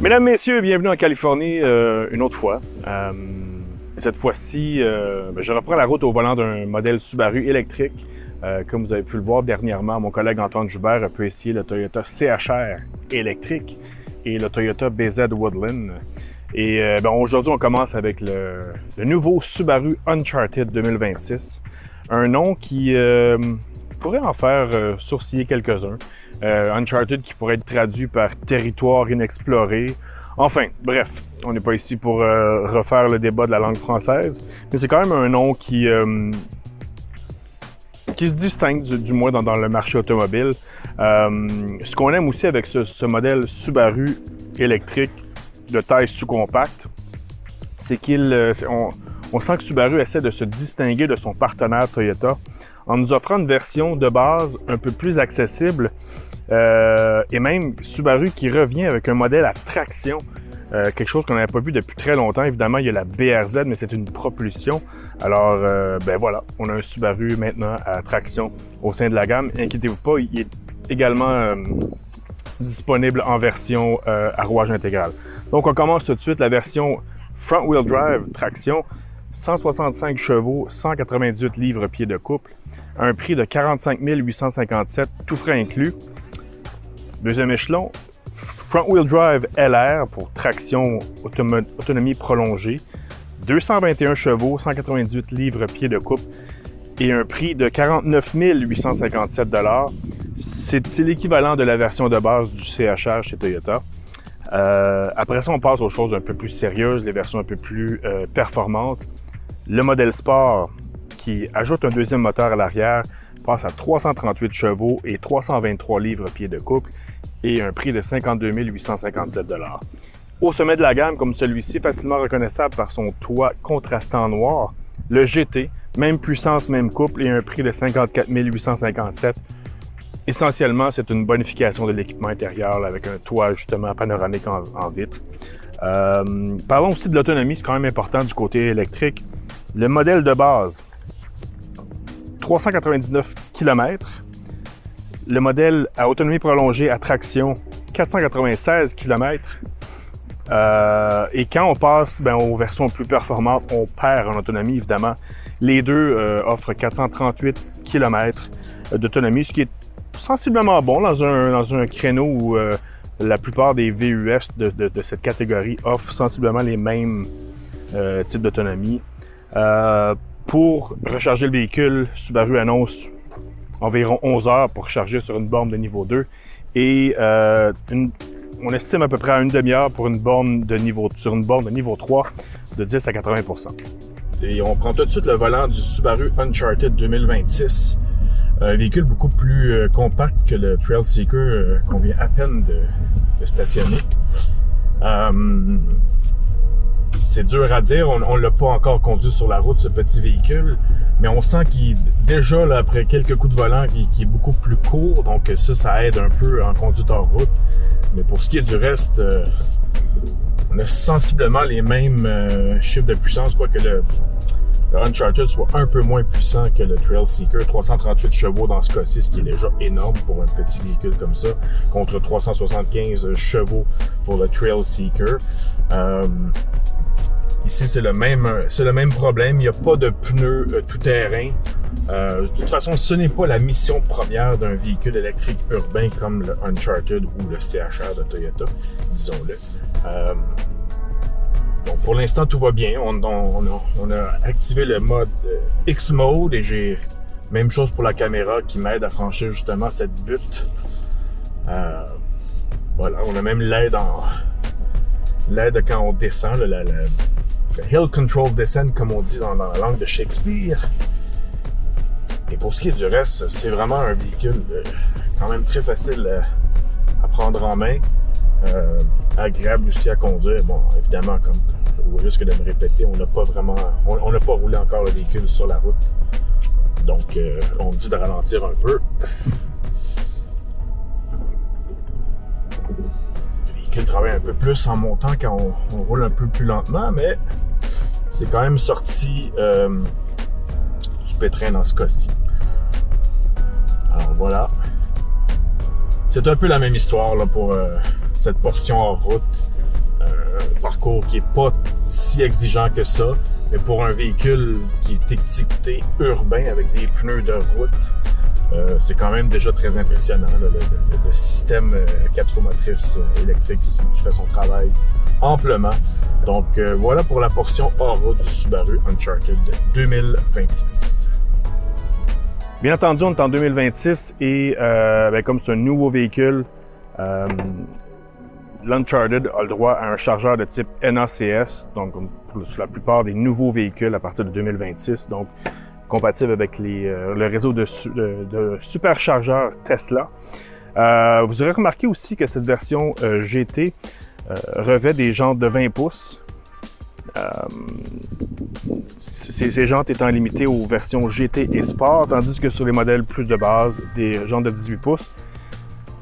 Mesdames, Messieurs, bienvenue en Californie une autre fois. Cette fois-ci, je reprends la route au volant d'un modèle Subaru électrique. Comme vous avez pu le voir dernièrement, mon collègue Antoine Joubert a pu essayer le Toyota CHR électrique et le Toyota BZ Woodland. Et aujourd'hui, on commence avec le nouveau Subaru Uncharted 2026. Un nom qui pourrait en faire sourciller quelques-uns. Uncharted qui pourrait être traduit par territoire inexploré. Enfin, bref, on n'est pas ici pour refaire le débat de la langue française, mais c'est quand même un nom qui se distingue du moins dans le marché automobile. Ce qu'on aime aussi avec ce modèle Subaru électrique de taille sous-compacte, c'est on sent que Subaru essaie de se distinguer de son partenaire Toyota en nous offrant une version de base un peu plus accessible et même Subaru qui revient avec un modèle à traction, quelque chose qu'on n'avait pas vu depuis très longtemps. Évidemment, il y a la BRZ, mais c'est une propulsion. Alors, voilà, on a un Subaru maintenant à traction au sein de la gamme. Inquiétez-vous pas, il est également disponible en version à rouage intégral. Donc, on commence tout de suite la version front-wheel drive traction, 165 chevaux, 198 livres-pieds de couple, un prix de 45 857, tout frais inclus. Deuxième échelon, front-wheel drive LR pour traction autonomie prolongée, 221 chevaux, 198 livres-pieds de couple et un prix de 49 857 $. C'est l'équivalent de la version de base du CHR chez Toyota. Après ça, on passe aux choses un peu plus sérieuses, les versions un peu plus performantes. Le modèle Sport, qui ajoute un deuxième moteur à l'arrière, passe à 338 chevaux et 323 livres-pieds de couple et un prix de 52 857 $. Au sommet de la gamme, comme celui-ci, facilement reconnaissable par son toit contrastant noir, le GT, même puissance, même couple et un prix de 54 857 $. Essentiellement, c'est une bonification de l'équipement intérieur avec un toit justement panoramique en vitre. Parlons aussi de l'autonomie, c'est quand même important du côté électrique. Le modèle de base, 399 km. Le modèle à autonomie prolongée à traction, 496 km. Et quand on passe aux versions plus performantes, on perd en autonomie, évidemment. Les deux offrent 438 km d'autonomie, ce qui est sensiblement bon dans un créneau où la plupart des VUS de cette catégorie offrent sensiblement les mêmes types d'autonomie. Pour recharger le véhicule, Subaru annonce environ 11 heures pour recharger sur une borne de niveau 2 et on estime à peu près à une demi-heure pour sur une borne de niveau 3 de 10 à 80%. Et on prend tout de suite le volant du Subaru Uncharted 2026. Un véhicule beaucoup plus compact que le Trail Seeker qu'on vient à peine de stationner. C'est dur à dire, on ne l'a pas encore conduit sur la route, ce petit véhicule, mais on sent qu'il déjà, là, après quelques coups de volant, qu'il est beaucoup plus court, donc ça aide un peu en conduite hors route. Mais pour ce qui est du reste, on a sensiblement les mêmes chiffres de puissance, quoique le Uncharted soit un peu moins puissant que le Trail Seeker, 338 chevaux dans ce cas-ci, ce qui est déjà énorme pour un petit véhicule comme ça, contre 375 chevaux pour le Trail Seeker. Ici, c'est le même problème. Il n'y a pas de pneus tout-terrain. De toute façon, ce n'est pas la mission première d'un véhicule électrique urbain comme le Uncharted ou le CHR de Toyota, disons-le. Donc, pour l'instant, tout va bien. On a activé le mode X-Mode et j'ai même chose pour la caméra qui m'aide à franchir justement cette butte. Voilà, on a même l'aide quand on descend, le Hill Control Descent, comme on dit dans la langue de Shakespeare. Et pour ce qui est du reste, c'est vraiment un véhicule quand même très facile à prendre en main, agréable aussi à conduire. Bon, évidemment, comme au risque de me répéter, on n'a pas roulé encore le véhicule sur la route. Donc, on me dit de ralentir un peu. Le véhicule travaille un peu plus en montant quand on roule un peu plus lentement, mais c'est quand même sorti du pétrin dans ce cas-ci. Alors voilà. C'est un peu la même histoire là, pour cette portion hors route. parcours qui est pas si exigeant que ça, mais pour un véhicule qui est étiqueté urbain avec des pneus de route, c'est quand même déjà très impressionnant, le système 4 roues motrices électrique ici, qui fait son travail amplement. Donc voilà pour la portion hors-route du Subaru Uncharted 2026. Bien entendu, on est en 2026 et comme c'est un nouveau véhicule, l'Uncharted a le droit à un chargeur de type NACS, donc pour la plupart des nouveaux véhicules à partir de 2026, donc compatible avec le réseau de superchargeurs Tesla. Vous aurez remarqué aussi que cette version GT revêt des jantes de 20 pouces. Ces jantes étant limitées aux versions GT et Sport, tandis que sur les modèles plus de base, des jantes de 18 pouces.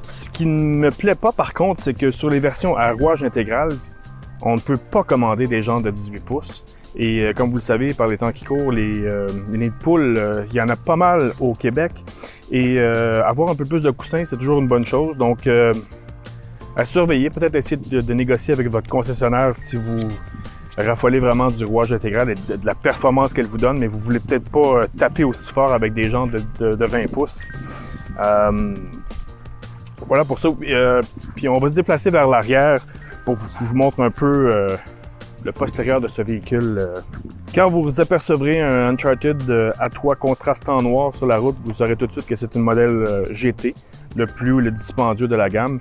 Ce qui ne me plaît pas, par contre, c'est que sur les versions à rouage intégral, on ne peut pas commander des jantes de 18 pouces. Et comme vous le savez, par les temps qui courent, les nids de poules, il y en a pas mal au Québec. Et avoir un peu plus de coussins, c'est toujours une bonne chose. Donc, à surveiller, peut-être essayer de négocier avec votre concessionnaire si vous raffolez vraiment du rouage intégral et de la performance qu'elle vous donne, mais vous voulez peut-être pas taper aussi fort avec des jantes de 20 pouces. Voilà pour ça. Puis on va se déplacer vers l'arrière pour que je vous montre un peu le postérieur de ce véhicule. Quand vous apercevrez un Uncharted à toit contrastant noir sur la route, vous saurez tout de suite que c'est une modèle GT, le plus dispendieux de la gamme.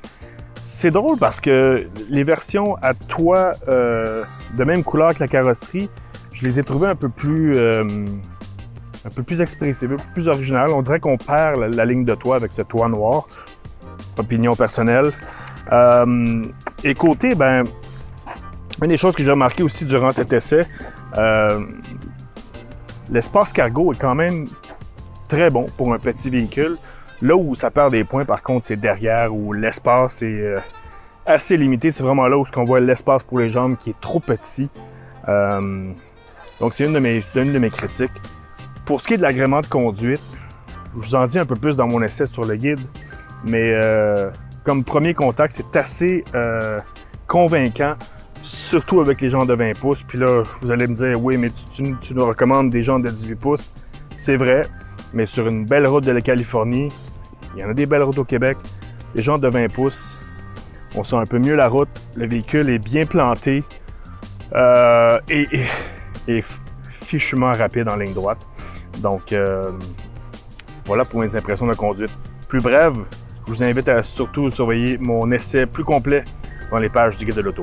C'est drôle parce que les versions à toit de même couleur que la carrosserie, je les ai trouvées un peu plus expressives, un peu plus originales. On dirait qu'on perd la ligne de toit avec ce toit noir. Opinion personnelle. Et côté, une des choses que j'ai remarqué aussi durant cet essai, l'espace cargo est quand même très bon pour un petit véhicule. Là où ça perd des points, par contre, c'est derrière, où l'espace est assez limité. C'est vraiment là où on voit l'espace pour les jambes qui est trop petit. Donc, c'est une de mes critiques. Pour ce qui est de l'agrément de conduite, je vous en dis un peu plus dans mon essai sur le guide. Mais comme premier contact, c'est assez convaincant, surtout avec les jantes de 20 pouces. Puis là, vous allez me dire, oui, mais tu nous recommandes des jantes de 18 pouces. C'est vrai, mais sur une belle route de la Californie, il y en a des belles routes au Québec, les jantes de 20 pouces, on sent un peu mieux la route, le véhicule est bien planté et fichement rapide en ligne droite. Donc, voilà pour mes impressions de conduite plus brèves. Je vous invite à surtout surveiller mon essai plus complet dans les pages du Guide de l'auto.